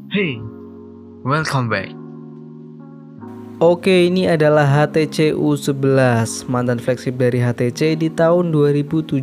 Hey, welcome back. Oke, ini adalah HTC U11, mantan flagship dari HTC di tahun 2017.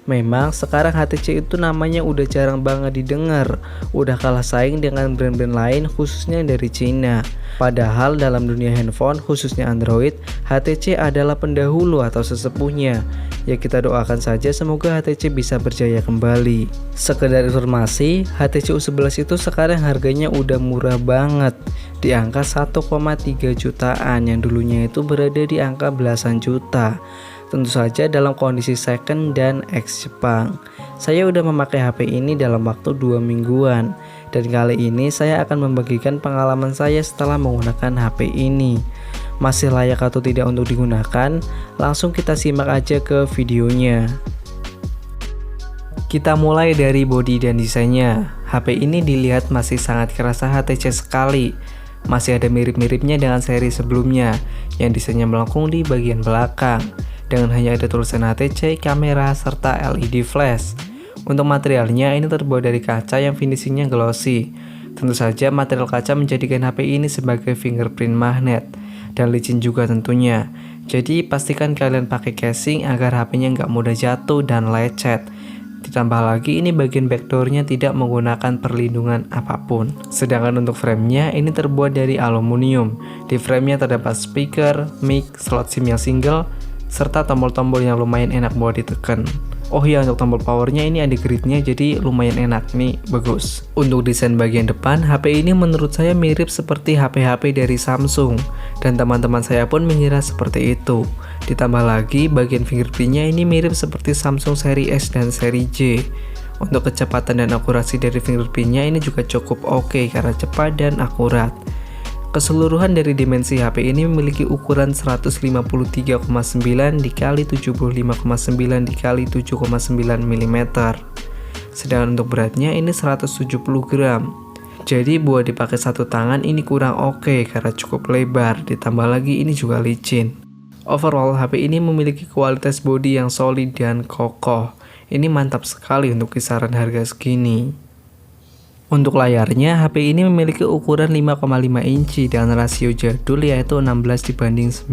Memang sekarang HTC itu namanya udah jarang banget didengar, udah kalah saing dengan brand-brand lain khususnya dari Cina. Padahal dalam dunia handphone khususnya Android, HTC adalah pendahulu atau sesepuhnya. Ya kita doakan saja semoga HTC bisa berjaya kembali. Sekedar informasi, HTC U11 itu sekarang harganya udah murah banget, di angka 1,3 jutaan yang dulunya itu berada di angka belasan juta. Tentu saja dalam kondisi second dan ex Jepang. Saya udah memakai HP ini dalam waktu 2 mingguan. Dan kali ini saya akan membagikan pengalaman saya setelah menggunakan HP ini. Masih layak atau tidak untuk digunakan? Langsung kita simak aja ke videonya. Kita mulai dari bodi dan desainnya. HP ini dilihat masih sangat kerasa HTC sekali. Masih ada mirip-miripnya dengan seri sebelumnya yang desainnya melengkung di bagian belakang dengan hanya ada tulisan HTC, kamera, serta LED flash. Untuk materialnya ini terbuat dari kaca yang finishingnya glossy. Tentu saja material kaca menjadikan HP ini sebagai fingerprint magnet dan licin juga tentunya. Jadi pastikan kalian pakai casing agar HP-nya nggak mudah jatuh dan lecet. Ditambah lagi ini bagian backdoornya tidak menggunakan perlindungan apapun. Sedangkan untuk framenya ini terbuat dari aluminium. Di framenya terdapat speaker, mic, slot SIM yang single, serta tombol-tombol yang lumayan enak buat ditekan. Oh iya, untuk tombol powernya ini ada gridnya, jadi lumayan enak nih, bagus. Untuk desain bagian depan, HP ini menurut saya mirip seperti HP-HP dari Samsung, dan teman-teman saya pun mengira seperti itu. Ditambah lagi bagian fingerprintnya ini mirip seperti Samsung seri S dan seri J. Untuk kecepatan dan akurasi dari fingerprintnya ini juga cukup oke karena cepat dan akurat. Keseluruhan dari dimensi HP ini memiliki ukuran 153,9 dikali 75,9 dikali 7,9 mm. Sedangkan untuk beratnya ini 170 gram. Jadi buat dipakai satu tangan ini kurang oke karena cukup lebar, ditambah lagi ini juga licin. Overall HP ini memiliki kualitas bodi yang solid dan kokoh. Ini mantap sekali untuk kisaran harga segini. Untuk layarnya, HP ini memiliki ukuran 5,5 inci dengan rasio jadul yaitu 16:9.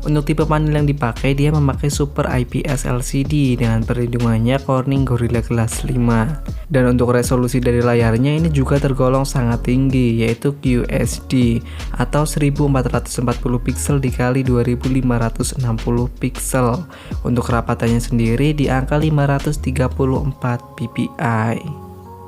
Untuk tipe panel yang dipakai, dia memakai Super IPS LCD dengan perlindungannya Corning Gorilla Glass 5. Dan untuk resolusi dari layarnya ini juga tergolong sangat tinggi yaitu QHD atau 1440 pixel dikali 2560 pixel. Untuk kerapatannya sendiri di angka 534 ppi.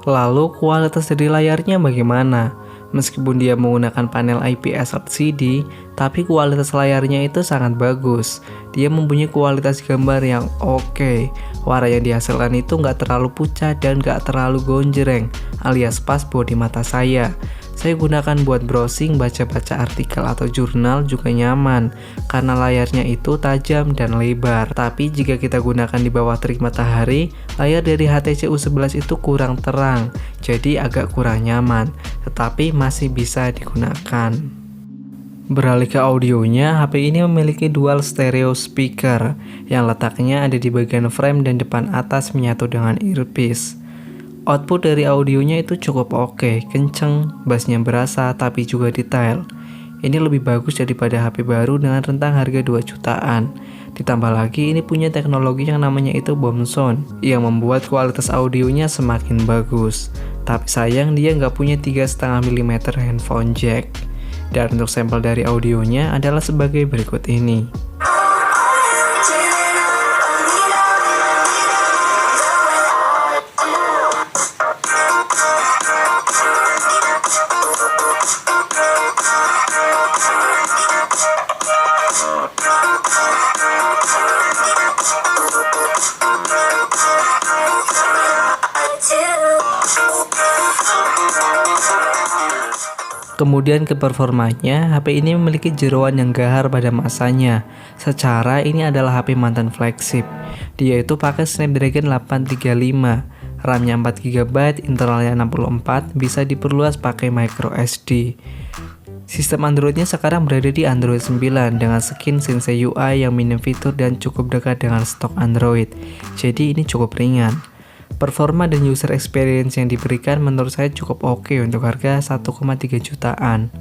Lalu kualitas dari layarnya bagaimana? Meskipun dia menggunakan panel IPS LCD, tapi kualitas layarnya itu sangat bagus. Dia mempunyai kualitas gambar yang oke. Warna yang dihasilkan itu nggak terlalu pucat dan nggak terlalu gonjreng, alias pas buat di mata saya. Saya gunakan buat browsing, baca-baca artikel atau jurnal juga nyaman karena layarnya itu tajam dan lebar. Tapi jika kita gunakan di bawah terik matahari, layar dari HTC U11 itu kurang terang, jadi agak kurang nyaman, tetapi masih bisa digunakan. Beralih ke audionya, HP ini memiliki dual stereo speaker yang letaknya ada di bagian frame dan depan atas menyatu dengan earpiece. Output dari audionya itu cukup oke, kenceng, bassnya berasa tapi juga detail. Ini lebih bagus daripada HP baru dengan rentang harga 2 jutaan. Ditambah lagi ini punya teknologi yang namanya itu Bose Sound yang membuat kualitas audionya semakin bagus. Tapi sayang dia nggak punya 3,5 mm handphone jack. Dan untuk sampel dari audionya adalah sebagai berikut ini. Kemudian ke performanya, HP ini memiliki jeroan yang gahar pada masanya. Secara ini adalah HP mantan flagship. Dia itu pakai Snapdragon 835, RAM-nya 4GB, internalnya 64, bisa diperluas pakai microSD. Sistem Androidnya sekarang berada di Android 9 dengan skin Sensei UI yang minim fitur dan cukup dekat dengan stok Android. Jadi ini cukup ringan. Performa dan user experience yang diberikan menurut saya cukup oke untuk harga 1,3 jutaan.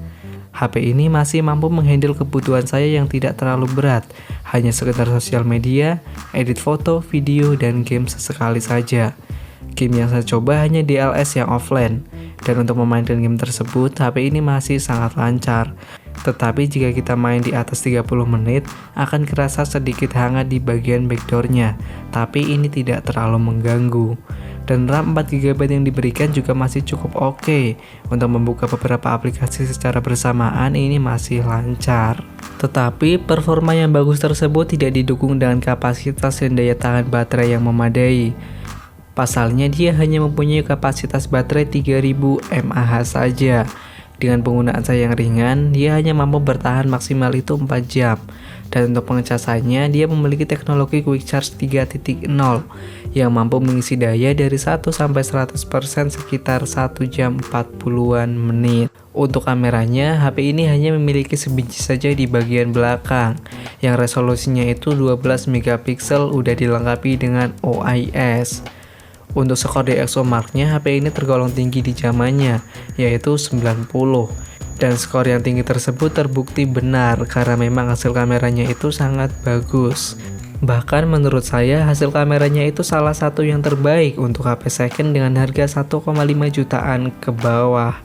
HP ini masih mampu menghandle kebutuhan saya yang tidak terlalu berat, hanya sekedar sosial media, edit foto, video, dan game sesekali saja. Game yang saya coba hanya DLS yang offline, dan untuk memainkan game tersebut, HP ini masih sangat lancar. Tetapi jika kita main di atas 30 menit, akan kerasa sedikit hangat di bagian backdoornya, tapi ini tidak terlalu mengganggu. Dan RAM 4GB yang diberikan juga masih cukup oke. Untuk membuka beberapa aplikasi secara bersamaan ini masih lancar. Tetapi performa yang bagus tersebut tidak didukung dengan kapasitas dan daya tahan baterai yang memadai. Pasalnya dia hanya mempunyai kapasitas baterai 3000 mAh saja. Dengan penggunaan saya yang ringan, dia hanya mampu bertahan maksimal itu 4 jam. Dan untuk pengecasannya, dia memiliki teknologi Quick Charge 3.0 yang mampu mengisi daya dari 1 sampai 100% sekitar 1 jam 40-an menit. Untuk kameranya, HP ini hanya memiliki sebiji saja di bagian belakang, yang resolusinya itu 12 megapiksel udah dilengkapi dengan OIS. Untuk skor DxOMark-nya, HP ini tergolong tinggi di zamannya, yaitu 90. Dan skor yang tinggi tersebut terbukti benar karena memang hasil kameranya itu sangat bagus. Bahkan menurut saya hasil kameranya itu salah satu yang terbaik untuk HP second dengan harga 1,5 jutaan ke bawah.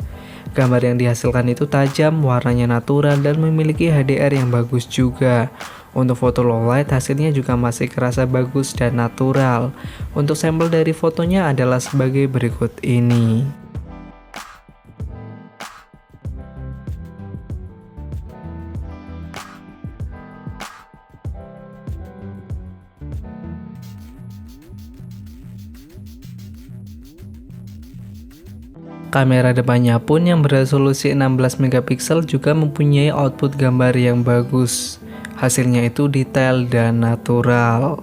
Gambar yang dihasilkan itu tajam, warnanya natural, dan memiliki HDR yang bagus juga. Untuk foto low light hasilnya juga masih kerasa bagus dan natural. Untuk sampel dari fotonya adalah sebagai berikut ini. Kamera depannya pun yang beresolusi 16 megapiksel juga mempunyai output gambar yang bagus. Hasilnya itu detail dan natural.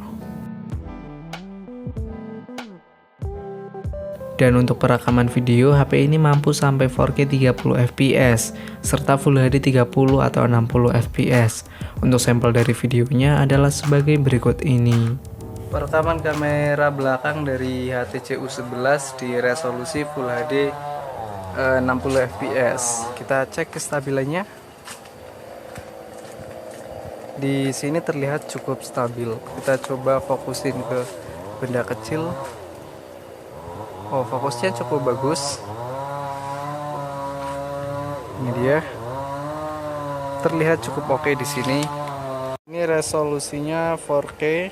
Dan untuk perekaman video, HP ini mampu sampai 4K 30 fps serta Full HD 30 atau 60 fps. Untuk sampel dari videonya adalah sebagai berikut ini. Perekaman kamera belakang dari HTC U11 di resolusi Full HD 60 fps. Kita cek kestabilannya. Di sini terlihat cukup stabil. Kita coba fokusin ke benda kecil. Oh, fokusnya cukup bagus. Ini dia. Terlihat cukup oke di sini. Ini resolusinya 4K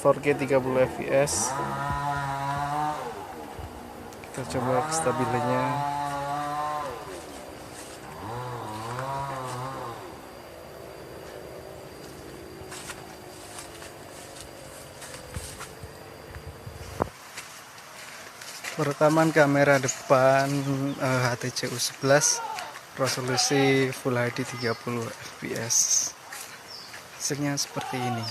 30 fps. Kita coba kestabilannya. Perekaman kamera depan HTC U11 resolusi Full HD 30 fps. Hasilnya seperti ini.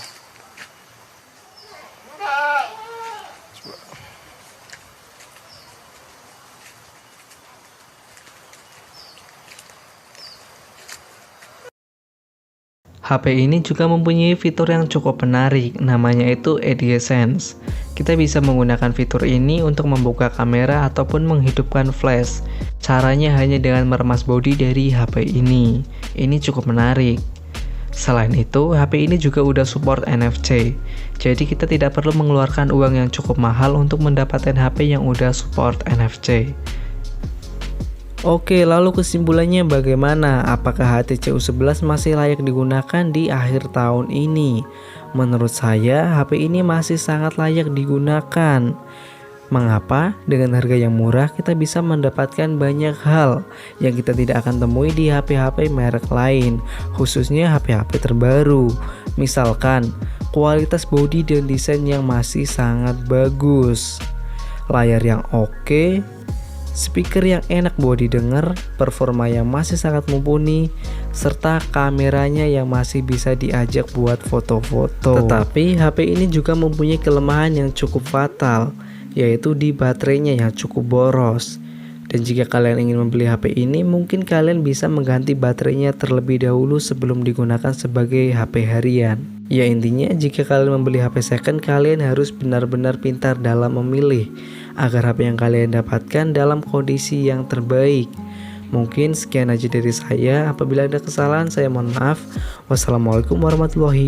HP ini juga mempunyai fitur yang cukup menarik, namanya itu ADSense. Kita bisa menggunakan fitur ini untuk membuka kamera ataupun menghidupkan flash. Caranya hanya dengan meremas bodi dari HP ini. Ini cukup menarik. Selain itu, HP ini juga udah support NFC. Jadi kita tidak perlu mengeluarkan uang yang cukup mahal untuk mendapatkan HP yang udah support NFC. Oke, lalu kesimpulannya bagaimana? Apakah HTC U11 masih layak digunakan di akhir tahun ini? Menurut saya, HP ini masih sangat layak digunakan. Mengapa? Dengan harga yang murah, kita bisa mendapatkan banyak hal yang kita tidak akan temui di HP-HP merek lain, khususnya HP-HP terbaru. Misalkan, kualitas bodi dan desain yang masih sangat bagus, layar yang oke, speaker yang enak buat didengar, performa yang masih sangat mumpuni, serta kameranya yang masih bisa diajak buat foto-foto. Tetapi HP ini juga mempunyai kelemahan yang cukup fatal, yaitu di baterainya yang cukup boros. Dan jika kalian ingin membeli HP ini, mungkin kalian bisa mengganti baterainya terlebih dahulu sebelum digunakan sebagai HP harian. Ya intinya, jika kalian membeli HP second, kalian harus benar-benar pintar dalam memilih agar HP yang kalian dapatkan dalam kondisi yang terbaik. Mungkin sekian aja dari saya. Apabila ada kesalahan, saya mohon maaf. Wassalamualaikum warahmatullahi